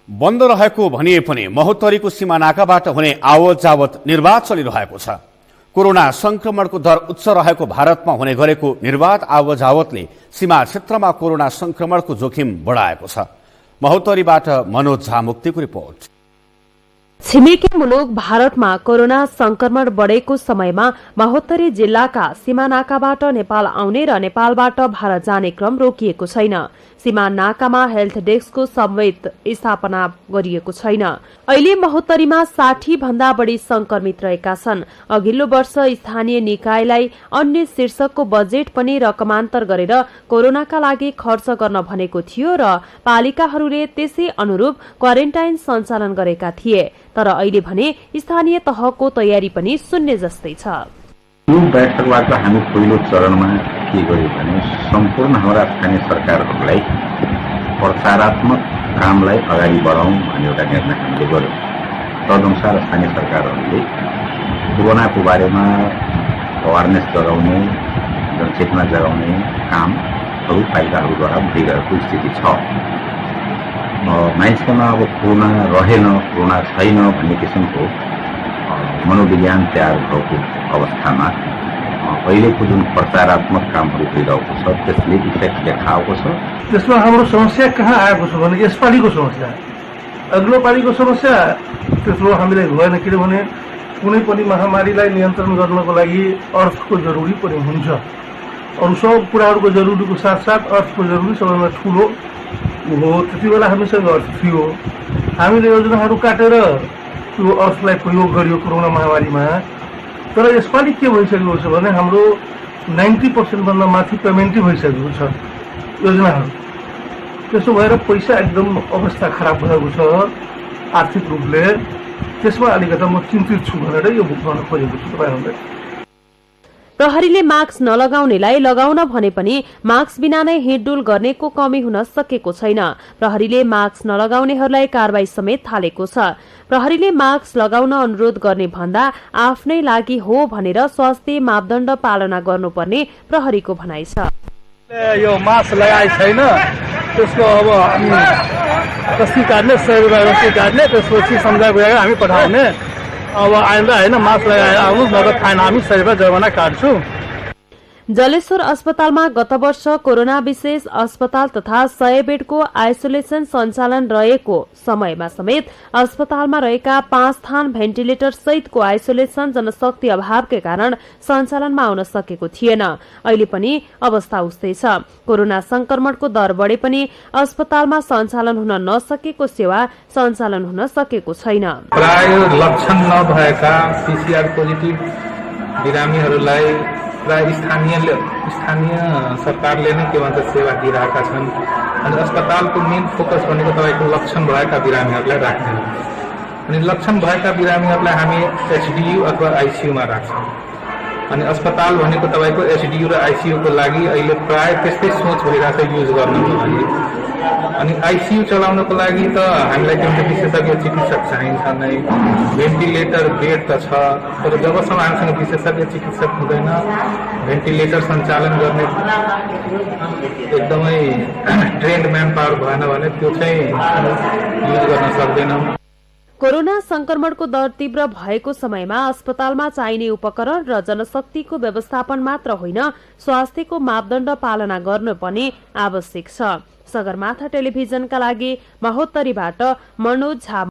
बन्द रहेको भनिए पनि महोत्तरीको सीमानाकाबाट हुने आवत जावत निर्वाध चलिरहेको छ। कोरोना संक्रमणको दर उच्च रहेको भारतमा हुने गरेको निर्वाध आवत जावतले सीमा क्षेत्रमा कोरोना संक्रमणको जोखिम बढाएको छ। महोत्तरीबाट मनोज झा मुक्तिको रिपोर्ट। छिमेकी मुलुक भारतमा कोरोना संक्रमण बढेको समयमा महोत्तरी जिल्लाका सीमानाकाबाट नेपाल आउने र नेपालबाट भारत जाने क्रम रोकिएको छैन। सीमा नाकामा हेल्थ डेस्कको समेत स्थापना गरिएको छैन। अहिले महोत्तरीमा 60 भन्दा बढ़ी संक्रमित रहेका छन्। अघिल्लो वर्ष स्थानीय निकायलाई अन्य शीर्षकको बजेट पनि रकमान्तर गरेर कोरोनाका लागि खर्च गर्न भनेको थियो र पालिकाहरूले त्यसै अनुरूप क्वारेन्टाइन सञ्चालन गरेका थिए। तर अहिले भने स्थानीय तहको तयारी पनि शून्य जस्तै छ। यो बैठकबाट हामी पहिलो चरणमा के गर्यौं भने सम्पूर्ण हाम्रा स्थानीय सरकारहरूलाई प्रचारात्मक कामलाई अगाडि बढाउँ भन्ने एउटा निर्णय हामीले गर्यौं। तदनुसार स्थानीय सरकारहरूले कोरोनाको बारेमा अवेरनेस जगाउने, जनचेतना जगाउने कामहरू पालिकाहरूद्वारा भइरहेको स्थिति छ। मानिसमा अब कोरोना रहेन, कोरोना छैन भन्ने किसिमको मनोविज्ञान तयार भएको अवस्थामा अहिलेको जुन प्रचारात्मक कामहरू भइरहेको छ त्यसले इफेक्ट देखाएको छ। त्यसमा हाम्रो समस्या कहाँ आएको छ भने यसपालिको समस्या, अग्लो पालिको समस्या त्यसो हामीलाई भएन। किनभने कुनै पनि महामारीलाई नियन्त्रण गर्नको लागि अर्थको जरुरी पनि हुन्छ। अरू सब कुराहरूको जरुरीको साथसाथ अर्थको जरुरी सबैभन्दा ठुलो हो। त्यति बेला हामीसँग अर्थ थियो। हामीले योजनाहरू काटेर त्यो अर्थलाई प्रयोग गरियो कोरोना महामारीमा। तर यसपालि के भइसकेको छ भने हाम्रो 90% भन्दा माथि पेमेन्टै भइसकेको छ योजनाहरू। त्यसो भएर पैसा एकदम अवस्था खराब भएको छ आर्थिक रूपले। त्यसमा अलिकति म चिन्तित छु भनेर यो बुक गर्न खोजेको छु तपाईहरुलाई। प्रहरीले मास्क नलगाउनेलाई लगाउन भने पनि मास्क बिना नै हिँडडुल गर्नेको कमी हुन सकेको छैन। प्रहरीले मास्क नलगाउनेहरूलाई कारबाही समेत थालेको छ। प्रहरीले मास्क लगाउन अनुरोध गर्ने भन्दा आफ्नै लागि हो भनेर स्वास्थ्य मापदण्ड पालना गर्नुपर्ने प्रहरीको भनाइ छ। यो मास्क लगाए छैन त्यसको अब रसी काट्ने 100 रुपैयाँ रसी काट्ने, त्यसपछि सम्झाइ बुझाएर हामी पठाउने। अब आइन्दा हैन मास्क लगाएर आउनु, नगद फाइन हामी 100 रुपैयाँ जरिवाना काट्छु। जलेश्वर अस्पतालमा गत वर्ष कोरोना विशेष अस्पताल तथा 100 बेडको आइसोलेसन सञ्चालन रहेको समयमा समेत अस्पतालमा रहेका 5 थान भेन्टिलेटर सहितको आइसोलेसन जनशक्ति अभावकै कारण सञ्चालनमा आउन सकेको थिएन। अहिले पनि अवस्था उस्तै छ। कोरोना संक्रमणको दर बढे पनि अस्पतालमा सञ्चालन हुन नसकेको सेवा सञ्चालन हुन सकेको छैन। प्राय लक्षण नभएका पीसीआर पोजिटिभ बिरामीहरूलाई प्राय स्थानीय सरकारले नै के भन्छ सेवा दिइरहेका छन्। अनि अस्पतालको मेन फोकस भनेको तपाईको लक्षण भएका बिरामीहरूलाई राख्ने हो। अनि लक्षण भएका बिरामीहरूलाई हामी एचडीयू अथवा आईसीयूमा राख्छौँ। अनि अस्पताल भनेको तपाईको एचडीयू र आईसीयू को लागि अहिले प्राय त्यस्तै सोच भइरहेको छ युज गर्नको लागि। अनि आईसीयू चलाउनको लागि त हामीलाई एउटा विशेषज्ञ चिकित्सक चाहिन्छ नै, भेन्टिलेटर बेड त छ, तर जबसम्म हामीसँग विशेषज्ञ चिकित्सक हुँदैन, भेन्टिलेटर सञ्चालन गर्ने एकदमै ट्रेन्ड म्यान पावर भएन भने त्यो चाहिँ युज गर्न सक्दैनौँ। कोरोना संक्रमणको दर तीव्र भएको समयमा अस्पतालमा चाहिने उपकरण र जनशक्तिको व्यवस्थापन मात्र होइन, स्वास्थ्यको मापदण्ड पालना गर्नु पनि आवश्यक छ। सगरमाथा टेलिभिजनका लागि महोत्तरीबाट मनोज झा।